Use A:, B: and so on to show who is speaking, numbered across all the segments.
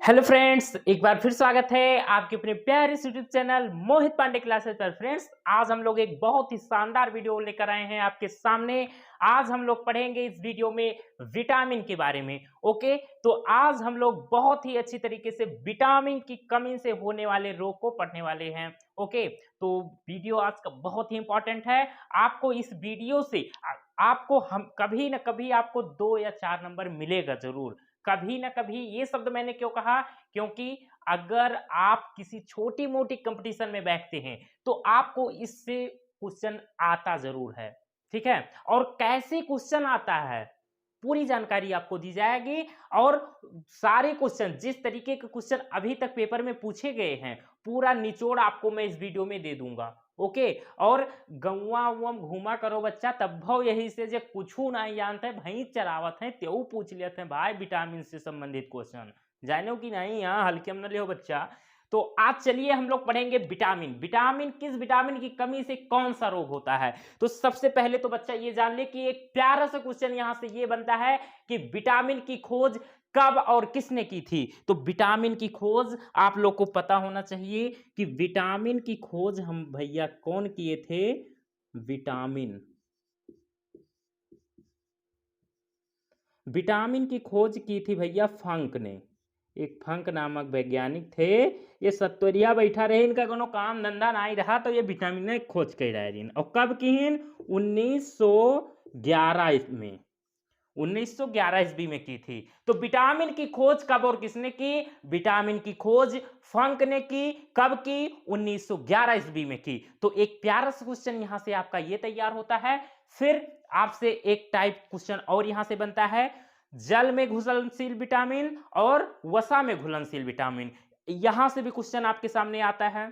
A: Hello friends, एक बार फिर स्वागत है आपके अपने प्यारे यूट्यूब चैनल मोहित पांडे क्लासेस पर। फ्रेंड्स, आज हम लोग एक बहुत ही शानदार वीडियो लेकर आए हैं आपके सामने। आज हम लोग पढ़ेंगे इस वीडियो में विटामिन के बारे में। ओके, तो आज हम लोग बहुत ही अच्छी तरीके से विटामिन की कमी से होने वाले रोग को पढ़ने वाले हैं। ओके, तो वीडियो आज का बहुत ही इंपॉर्टेंट है। आपको इस वीडियो से आपको हम कभी ना कभी आपको 2 या 4 नंबर मिलेगा जरूर, कभी ना कभी। ये शब्द मैंने क्यों कहा? क्योंकि अगर आप किसी छोटी मोटी कंपटीशन में बैठते हैं तो आपको इससे क्वेश्चन आता जरूर है। ठीक है, और कैसे क्वेश्चन आता है पूरी जानकारी आपको दी जाएगी। और सारे क्वेश्चन, जिस तरीके के क्वेश्चन अभी तक पेपर में पूछे गए हैं, पूरा निचोड़ आपको मैं इस वीडियो में दे दूंगा। ओके, और गौवा उम घूमा करो बच्चा, तब भाव यही से जे कुछू नहीं जानते भैंस चरावत है तेऊ पूछ लेते हैं भाई विटामिन से संबंधित क्वेश्चन। जानो कि नहीं, यहाँ हल्के में न ले बच्चा। तो आज चलिए हम लोग पढ़ेंगे विटामिन। विटामिन, किस विटामिन की कमी से कौन सा रोग होता है। तो सबसे पहले तो बच्चा ये जान ले कि एक प्यारा सा क्वेश्चन यहां से ये बनता है कि विटामिन की खोज कब और किसने की थी। तो विटामिन की खोज आप लोग को पता होना चाहिए कि विटामिन की खोज हम भैया कौन किए थे। विटामिन विटामिन की खोज की थी भैया फंक ने। एक फंक नामक वैज्ञानिक थे। ये सत्वरिया बैठा रहे, इनका कोनो काम धंधा नहीं रहा तो ये विटामिन ने खोज कर रहे। और कब की? 1911 में, 1911 ईस्वी में की थी। तो विटामिन की खोज कब और किसने की? विटामिन की खोज फंक ने की। कब की? 1911 ईस्वी में की। तो एक प्यारा सा क्वेश्चन यहां से आपका ये तैयार होता है। फिर आपसे एक टाइप क्वेश्चन और यहां से बनता है, जल में घुलनशील विटामिन और वसा में घुलनशील विटामिन। यहां से भी क्वेश्चन आपके सामने आता है,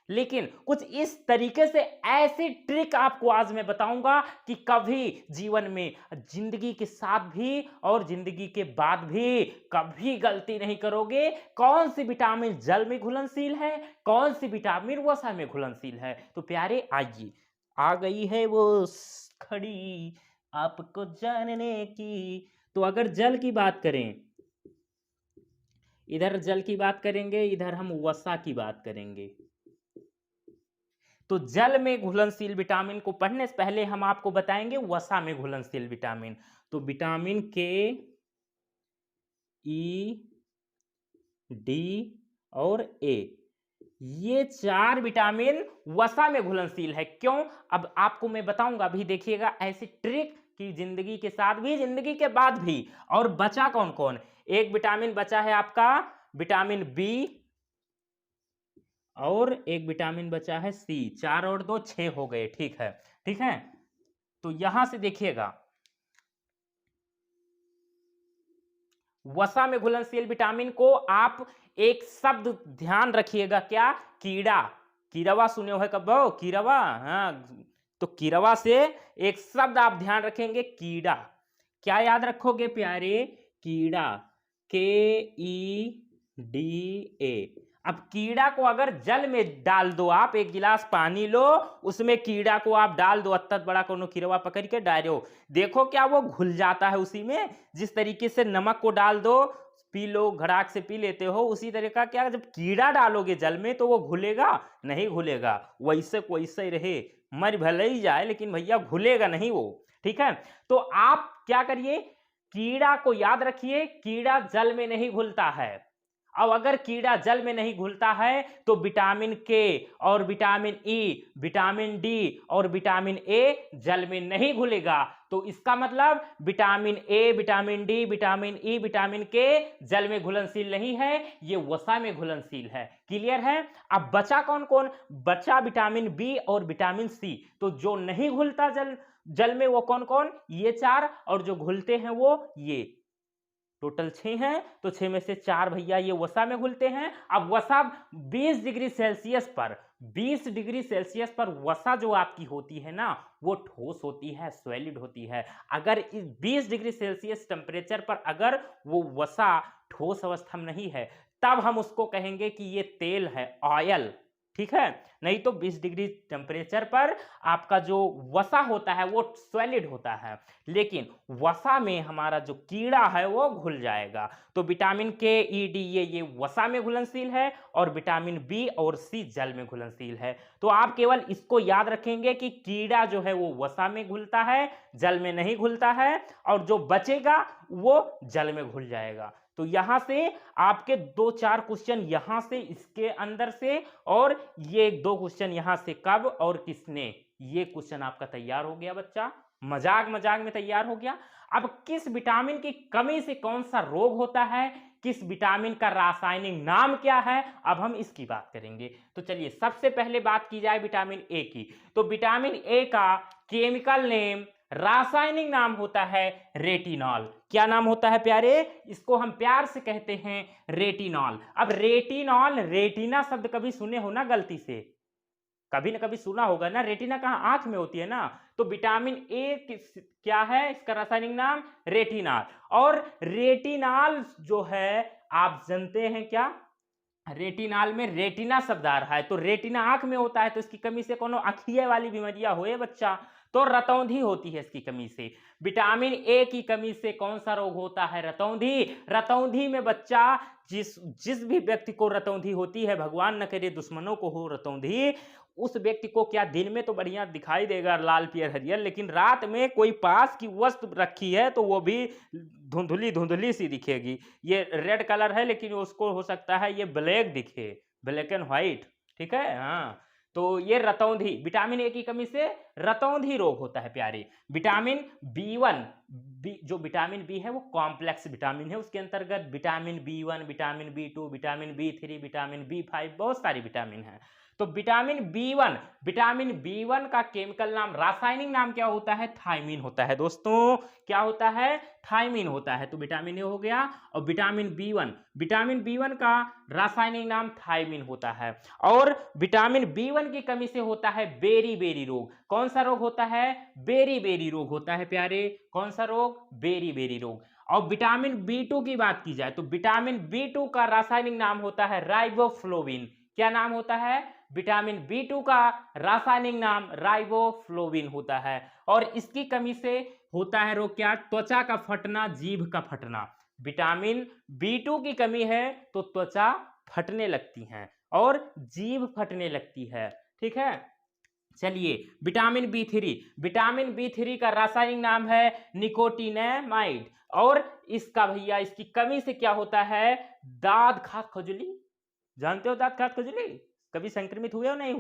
A: लेकिन कुछ इस तरीके से ऐसी ट्रिक आपको आज मैं बताऊंगा कि कभी जीवन में, जिंदगी के साथ भी और जिंदगी के बाद भी कभी गलती नहीं करोगे। कौन सी विटामिन जल में घुलनशील है, कौन सी विटामिन वसा में घुलनशील है। तो प्यारे आइए, आ गई है वो खड़ी आपको जानने की। तो अगर जल की बात करें, इधर जल की बात करेंगे, इधर हम वसा की बात करेंगे। तो जल में घुलनशील विटामिन को पढ़ने से पहले हम आपको बताएंगे वसा में घुलनशील विटामिन। तो विटामिन के, ई, डी और ए, ये 4 विटामिन वसा में घुलनशील है। क्यों? अब आपको मैं बताऊंगा, अभी देखिएगा ऐसी ट्रिक कि जिंदगी के साथ भी, जिंदगी के बाद भी। और बचा कौन कौन? एक विटामिन बचा है आपका विटामिन बी, और एक विटामिन बचा है सी। 4 और 2 6 हो गए। ठीक है, ठीक है। तो यहां से देखिएगा, वसा में घुलनशील विटामिन को आप एक शब्द ध्यान रखिएगा, क्या? कीड़ा। कीड़वा सुने हो कब? कीड़वा, हाँ। तो कीड़वा से एक शब्द आप ध्यान रखेंगे, कीड़ा। क्या याद रखोगे प्यारे? कीड़ा, के ई डी ए। अब कीड़ा को अगर जल में डाल दो, आप एक गिलास पानी लो, उसमें कीड़ा को आप डाल दो, अत्तत बड़ा कोनो कीड़वा पकड़ के डालो, देखो क्या वो घुल जाता है उसी में। जिस तरीके से नमक को डाल दो, पी लो, घड़ाक से पी लेते हो, उसी तरह का क्या, जब कीड़ा डालोगे जल में तो वो घुलेगा नहीं? घुलेगा, वैसे को वैसे ही रहे, मर भले ही जाए लेकिन भैया घुलेगा नहीं वो। ठीक है, तो आप क्या करिए, कीड़ा को याद रखिए, कीड़ा जल में नहीं घुलता है। अब अगर कीड़ा जल में नहीं घुलता है तो विटामिन के और विटामिन ई, विटामिन डी और विटामिन ए जल में नहीं घुलेगा। तो इसका मतलब vitamin A, vitamin D, vitamin E, vitamin के जल में घुलनशील नहीं है, ये वसा में घुलनशील है। क्लियर है? अब बचा कौन कौन? बचा विटामिन बी और विटामिन सी। तो जो नहीं घुलता जल में वो कौन कौन? ये 4, और जो घुलते हैं वो ये। टोटल 6 हैं, तो 6 में से 4 भैया ये वसा में घुलते हैं। अब वसा 20 डिग्री सेल्सियस पर, 20 डिग्री सेल्सियस पर वसा जो आपकी होती है ना, वो ठोस होती है, सॉलिड होती है। अगर इस 20 डिग्री सेल्सियस टेम्परेचर पर अगर वो वसा ठोस अवस्था में नहीं है, तब हम उसको कहेंगे कि ये तेल है, ऑयल। ठीक है। नहीं तो 20 डिग्री टेम्परेचर पर आपका जो वसा होता है वो सॉलिड होता है, लेकिन वसा में हमारा जो कीड़ा है वो घुल जाएगा। तो विटामिन के, ई, डी ये वसा में घुलनशील है और विटामिन बी और सी जल में घुलनशील है। तो आप केवल इसको याद रखेंगे कि कीड़ा जो है वो वसा में घुलता है, जल में नहीं घुलता है, और जो बचेगा वो जल में घुल जाएगा। तो यहां से आपके 2-4 क्वेश्चन यहां से, इसके अंदर से, और ये 2 क्वेश्चन यहां से, कब और किसने, ये क्वेश्चन आपका तैयार हो गया बच्चा, मजाक मजाक में तैयार हो गया। अब किस विटामिन की कमी से कौन सा रोग होता है, किस विटामिन का रासायनिक नाम क्या है, अब हम इसकी बात करेंगे। तो चलिए सबसे पहले बात की जाए विटामिन ए की। तो विटामिन ए का केमिकल नेम, रासायनिक नाम होता है रेटिनॉल। क्या नाम होता है प्यारे? इसको हम प्यार से कहते हैं रेटिनॉल। अब रेटिनॉल, रेटिना शब्द कभी सुने हो ना गलती से, कभी ना कभी सुना होगा ना। रेटिना कहाँ? आंख में होती है ना। तो विटामिन ए क्या है इसका रासायनिक नाम? रेटिनॉल। और रेटिनॉल जो है आप जानते हैं क्या, रेटिनॉल में रेटिना शब्द आ रहा है, तो रेटिना आंख में होता है, तो इसकी कमी से कोनो आँखिए वाली बीमारियां होए बच्चा, तो रतौंधी होती है इसकी कमी से। विटामिन ए की कमी से कौन सा रोग होता है? रतौंधी। रतौंधी में बच्चा जिस भी व्यक्ति को रतौंधी होती है, भगवान न करे दुश्मनों को हो रतौंधी, उस व्यक्ति को क्या दिन में तो बढ़िया दिखाई देगा लाल पियर हरियर, लेकिन रात में कोई पास की वस्तु रखी है तो वो भी धुंधली धुंधली सी दिखेगी। ये रेड कलर है लेकिन उसको हो सकता है ये ब्लैक दिखे, ब्लैक एंड व्हाइट, ठीक है। हाँ, तो ये रतौंधी, विटामिन ए की कमी से रतौंधी रोग होता है प्यारे। विटामिन B1, जो विटामिन बी है वो कॉम्प्लेक्स विटामिन है, उसके अंतर्गत vitamin B1, vitamin B2, vitamin B3, vitamin B5, बहुत सारी विटामिन है। तो विटामिन B1 का केमिकल नाम, रासायनिक नाम क्या होता है? थायमीन होता है दोस्तों। क्या होता है? थायमीन होता है। तो विटामिन ए हो गया। और विटामिन B1 का रासायनिक नाम थायमीन होता है। और विटामिन B1 की कमी से होता है बेरी बेरी रोग। कौन सा रोग होता है? बेरी बेरी रोग होता है प्यारे। कौन सा रोग? बेरी बेरी रोग। और विटामिन B2 की बात की जाए तो विटामिन B2 का रासायनिक नाम होता है राइबोफ्लोविन। क्या नाम होता है? विटामिन B2 का रासायनिक नाम राइबोफ्लोविन होता है। और इसकी कमी से होता है रोग क्या? त्वचा का फटना, जीभ का फटना। विटामिन B2 की कमी है तो त्वचा फटने लगती है और जीभ फटने लगती है, ठीक है। चलिए विटामिन B3 का रासायनिक नाम है निकोटिनेमाइड। और इसका भैया, इसकी कमी से क्या होता है? दाद खाज खुजली। जानते हो दाद खाज खुजली? कभी संक्रमित हुए हो? नहीं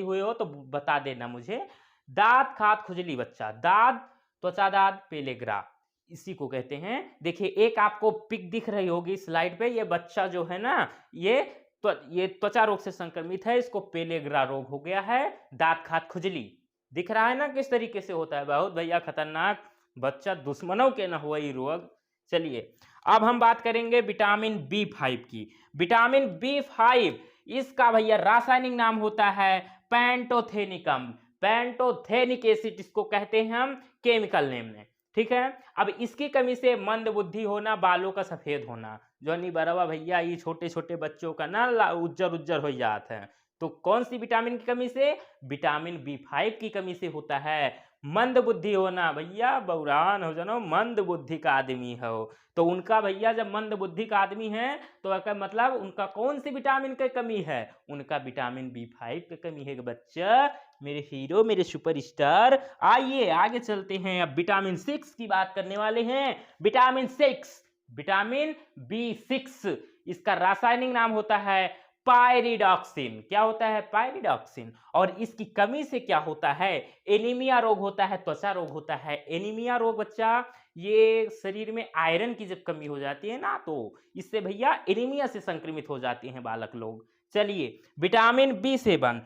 A: हुए हो तो बता देना मुझे। दाद खाज खुजली बच्चा, दाद, त्वचा दाद, पेलेग्रा, इसी को कहते हैं। देखिए एक आपको पिक दिख रही होगी स्लाइड पे, ये बच्चा जो है ना, ये त्वचा रोग से संक्रमित है, इसको पेलेग्रा रोग हो गया है, दांत खाज खुजली। दिख रहा है ना किस तरीके से होता है? बहुत भैया खतरनाक बच्चा, दुश्मनों के ना हुआ ये रोग। चलिए अब हम बात करेंगे विटामिन B5 की। विटामिन B5, इसका भैया रासायनिक नाम होता है पैंटोथेनिकम। पैंटोथेनिक एसिड इसको कहते हैं हम केमिकल नेम में, ठीक है। अब इसकी कमी से मंद बुद्धि होना, बालों का सफेद होना, जो नहीं बरवा भैया ये छोटे छोटे बच्चों का ना उज्जर उज्जर हो जाते हैं, तो कौन सी विटामिन की कमी से? विटामिन B5 की कमी से होता है मंद बुद्धि होना। भैया बौरान हो जानो, मंद बुद्धि का आदमी हो तो उनका भैया, जब मंद बुद्धि का आदमी है तो इसका मतलब उनका कौन सी विटामिन की कमी है? उनका विटामिन B5 की कमी है बच्चा, मेरे हीरो, मेरे सुपरस्टार। आइए आगे चलते हैं, अब विटामिन 6 की बात करने वाले हैं। विटामिन B6, इसका रासायनिक नाम होता है पायरिडॉक्सिन। क्या होता है? पायरिडॉक्सिन। और इसकी कमी से क्या होता है? एनीमिया रोग होता है, त्वचा रोग होता है। एनीमिया रोग बच्चा, ये शरीर में आयरन की जब कमी हो जाती है ना, तो इससे भैया एनीमिया से संक्रमित हो जाते हैं बालक लोग। चलिए विटामिन B7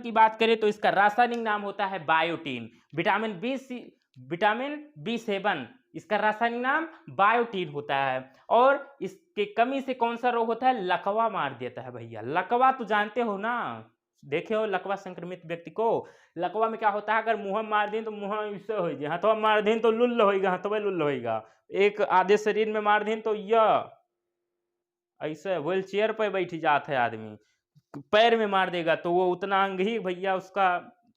A: की बात करें तो इसका रासायनिक नाम होता है बायोटीन। विटामिन B7, इसका रासायनिक नाम बायोटीन होता है। और इसके कमी से कौन सा रोग होता है? लकवा मार देता है भैया। लकवा तो जानते हो ना, देखे हो लकवा संक्रमित व्यक्ति को? लकवा में क्या होता है? अगर मुंह मार दें तो मुंह इससे हो जाए, हाथों मार दें तो लुल्ल होगा, हाथों लुल्ल होगा। एक आधे शरीर में मार दें तो यह ऐसे व्हील चेयर पर बैठ जाता है आदमी। पैर में मार देगा तो वो उतना अंग ही भैया उसका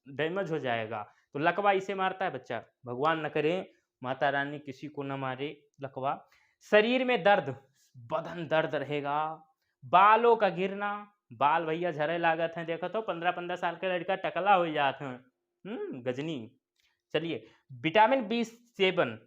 A: डैमेज हो जाएगा। तो लकवा इसे मारता है बच्चा। भगवान न करे, माता रानी किसी को न मारे लकवा। शरीर में दर्द, बदन दर्द रहेगा। बालों का गिरना, बाल भैया झरे लागत हैं, देखो तो 15-15 साल का लड़का टकला हो जाते हैं, गजनी। चलिए, विटामिन B7,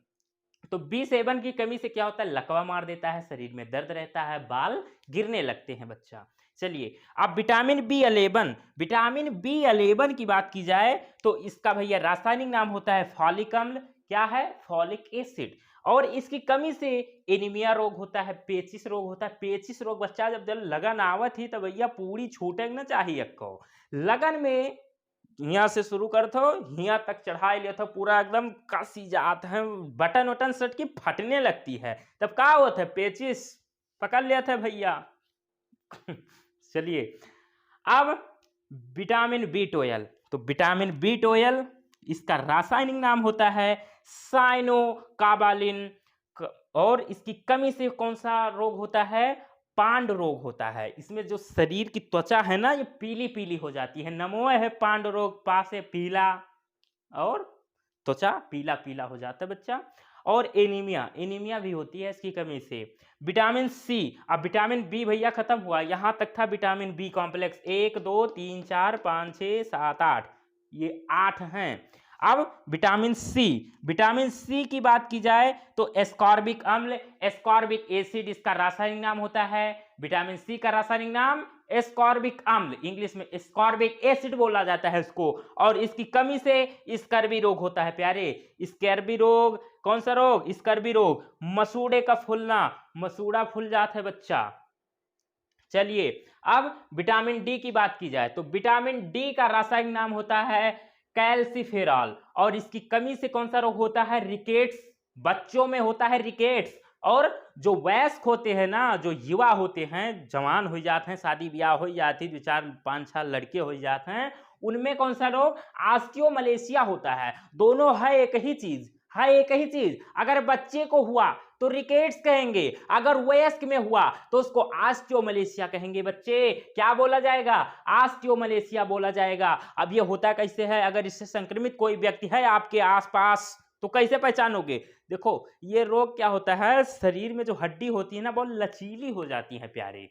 A: तो B7 की कमी से क्या होता है, लकवा मार देता है, शरीर में दर्द रहता है, बाल गिरने लगते हैं बच्चा। चलिए, अब विटामिन B11, विटामिन B11 की बात की जाए तो इसका भैया रासायनिक नाम होता है फॉलिक अम्ल। क्या है, फॉलिक एसिड। और इसकी कमी से एनीमिया रोग होता है, पेचिस रोग होता है। पेचिस रोग बच्चा जब लगन आवत ही तो भैया पूरी छूटे न चाहिए को लगन में, यहाँ से शुरू करते हो यहाँ तक चढ़ा लिया पूरा एकदम कसी जात है, बटन वटन सट की फटने लगती है, तब क्या होता है, पेचिस पकड़ लिया था भैया। चलिए, अब विटामिन B12, तो विटामिन B12 इसका रासायनिक नाम होता है साइनोकाबालिन। और इसकी कमी से कौन सा रोग होता है, पांड रोग होता है। इसमें जो शरीर की त्वचा है ना, ये पीली पीली हो जाती है। नमोय है पांड रोग, पा से पीला, और त्वचा पीला पीला हो जाता है बच्चा। और एनीमिया, एनीमिया भी होती है इसकी कमी से। विटामिन C, अब विटामिन B भैया खत्म हुआ, यहां तक था विटामिन B कॉम्प्लेक्स, 1 2 3 4 5 6 7 8, ये 8 हैं। अब विटामिन C, विटामिन C की बात की जाए तो एस्कॉर्बिक अम्ल, एस्कॉर्बिक एसिड इसका रासायनिक नाम होता है। विटामिन C का रासायनिक नाम एस्कॉर्बिक अम्ल, इंग्लिश में एस्कॉर्बिक एसिड बोला जाता है इसको। और इसकी कमी से स्कर्वी रोग होता है प्यारे। स्कर्वी रोग, कौन सा रोग, स्कर्वी रोग, मसूड़े का फूलना, मसूड़ा फूल जाता है बच्चा। चलिए, अब विटामिन D की बात की जाए तो विटामिन D का रासायनिक नाम होता है कैल्सिफेरॉल। और इसकी कमी से कौन सा रोग होता है, रिकेट्स, बच्चों में होता है रिकेट्स। और जो वयस्क होते हैं ना, जो युवा होते हैं, जवान हो जाते हैं, शादी ब्याह हो जाती है, 2-4-5-6 लड़के हो जाते हैं, उनमें कौन सा रोग, ऑस्टियोमलेशिया होता है। दोनों है एक ही चीज, है एक ही चीज। अगर बच्चे को हुआ तो रिकेट्स कहेंगे, अगर वयस्क में हुआ तो उसको ऑस्टियोमलेशिया कहेंगे। बच्चे क्या बोला जाएगा, ऑस्टियोमलेशिया बोला जाएगा। अब ये होता कैसे है, अगर इससे संक्रमित कोई व्यक्ति है आपके आसपास तो कैसे पहचानोगे, देखो ये रोग क्या होता है, शरीर में जो हड्डी होती है ना बहुत लचीली हो जाती है प्यारे।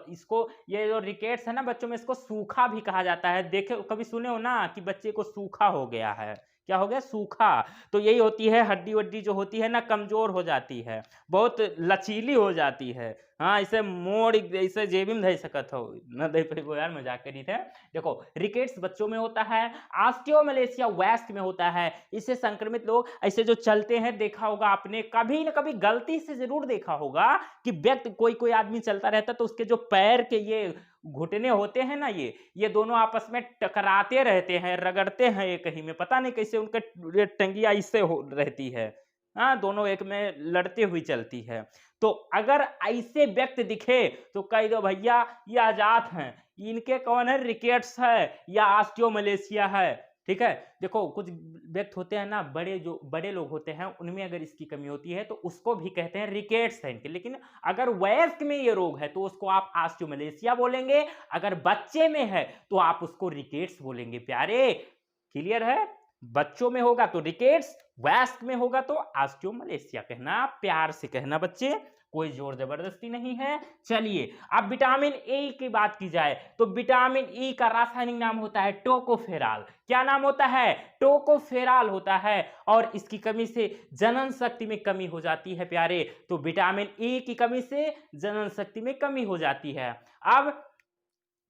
A: इसको, ये जो रिकेट्स है ना बच्चों में, इसको सूखा भी कहा जाता है। देखे कभी सुने हो ना कि बच्चे को सूखा हो गया है, क्या हो गया, सूखा। तो यही होती है, हड्डी वड्डी जो होती है ना कमजोर हो जाती है, बहुत लचीली हो जाती है। हाँ, इसे मोड़ इसे जेबी में धै सकत हो न दे पे यार, मजाक करी थे। देखो रिकेट्स बच्चों में होता है, ऑस्टियोमलेशिया वयस्क में होता है। इससे संक्रमित लोग ऐसे जो चलते हैं, देखा होगा आपने कभी न कभी गलती से जरूर देखा होगा कि व्यक्ति कोई कोई आदमी चलता रहता तो उसके जो पैर के ये घुटने होते हैं ना, ये दोनों आपस में टकराते रहते हैं, रगड़ते हैं एक ही में, पता नहीं कैसे उनके टंगिया इससे रहती है। हाँ, दोनों एक में लड़ते हुई चलती है। तो अगर ऐसे व्यक्ति दिखे तो कह दो भैया ये आजाद हैं, इनके कौन है, रिकेट्स है या ऑस्टियोमलेशिया है। ठीक है, देखो कुछ व्यक्ति होते हैं ना, जो बड़े लोग होते हैं, उनमें अगर इसकी कमी होती है तो उसको भी कहते हैं रिकेट्स है इनके। लेकिन अगर वयस्क में ये रोग है तो उसको आप ऑस्टियोमलेशिया बोलेंगे, अगर बच्चे में है तो आप उसको रिकेट्स बोलेंगे प्यारे। क्लियर है, बच्चों में होगा तो रिकेट्स, वयस्क में होगा तो ऑस्टियोमलेशिया कहना, प्यार से कहना बच्चे, कोई जोर जबरदस्ती नहीं है। चलिए, अब विटामिन ए की बात की जाए तो विटामिन ई का रासायनिक नाम होता है टोकोफेरॉल। क्या नाम होता है, टोकोफेरॉल होता है। और इसकी कमी से जनन शक्ति में कमी हो जाती है प्यारे। तो विटामिन ई की कमी से जनन शक्ति में कमी हो जाती है। अब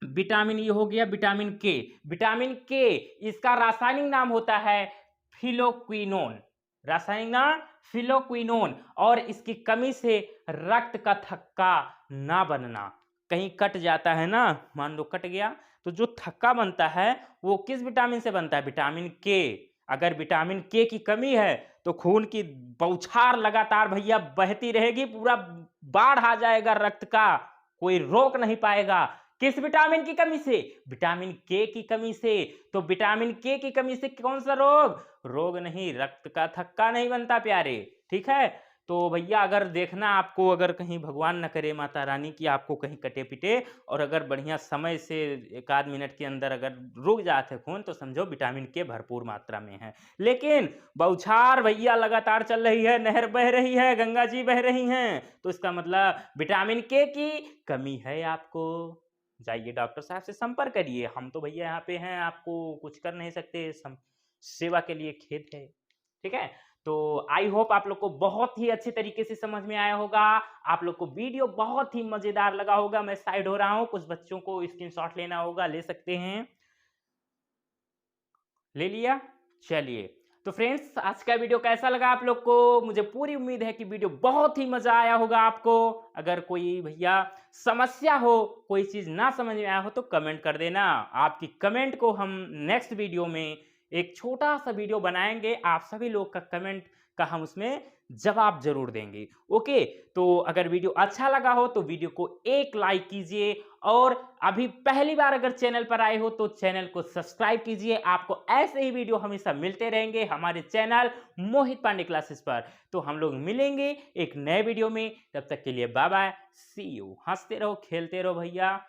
A: विटामिन ई हो गया, विटामिन के, विटामिन के इसका रासायनिक नाम होता है फिलोक्विनोन, रासायनिक नाम फिलोक्विनोन। और इसकी कमी से रक्त का थक्का ना बनना, कहीं कट जाता है ना, मान लो कट गया तो जो थक्का बनता है वो किस विटामिन से बनता है, विटामिन के। अगर विटामिन के की कमी है तो खून की बौछार लगातार भैया बहती रहेगी, पूरा बाढ़ आ जाएगा रक्त का, कोई रोक नहीं पाएगा। किस विटामिन की कमी से, विटामिन के की कमी से। तो विटामिन के की कमी से कौन सा रोग, रोग नहीं, रक्त का थक्का नहीं बनता प्यारे। ठीक है, तो भैया अगर देखना आपको, अगर कहीं भगवान न करे माता रानी की आपको कहीं कटे पिटे और अगर बढ़िया समय से 1 आध मिनट के अंदर अगर रुक जाते खून, तो समझो विटामिन के भरपूर मात्रा में है। लेकिन बौछार भैया लगातार चल रही है, नहर बह रही है, गंगा जी बह रही हैं, तो इसका मतलब विटामिन के की कमी है आपको। जाइए डॉक्टर साहब से संपर्क करिए। हम तो भैया यहाँ पे हैं, आपको कुछ कर नहीं सकते, सेवा के लिए खेत है। ठीक है, तो आई होप आप लोग को बहुत ही अच्छे तरीके से समझ में आया होगा, आप लोग को वीडियो बहुत ही मजेदार लगा होगा। मैं साइड हो रहा हूं, कुछ बच्चों को स्क्रीनशॉट लेना होगा, ले सकते हैं। ले लिया? चलिए, तो फ्रेंड्स आज का वीडियो कैसा लगा आप लोग को? मुझे पूरी उम्मीद है कि वीडियो बहुत ही मजा आया होगा आपको। अगर कोई भैया समस्या हो, कोई चीज ना समझ में आया हो, तो कमेंट कर देना। आपकी कमेंट को हम नेक्स्ट वीडियो में एक छोटा सा वीडियो बनाएंगे, आप सभी लोग का कमेंट का हम उसमें जवाब जरूर देंगे। ओके, तो अगर वीडियो अच्छा लगा हो तो वीडियो को एक लाइक कीजिए, और अभी पहली बार अगर चैनल पर आए हो तो चैनल को सब्सक्राइब कीजिए। आपको ऐसे ही वीडियो हमेशा मिलते रहेंगे हमारे चैनल मोहित पांडे क्लासेस पर। तो हम लोग मिलेंगे एक नए वीडियो में, तब तक के लिए बाय बाय, सी यू। हंसते रहो, खेलते रहो भैया।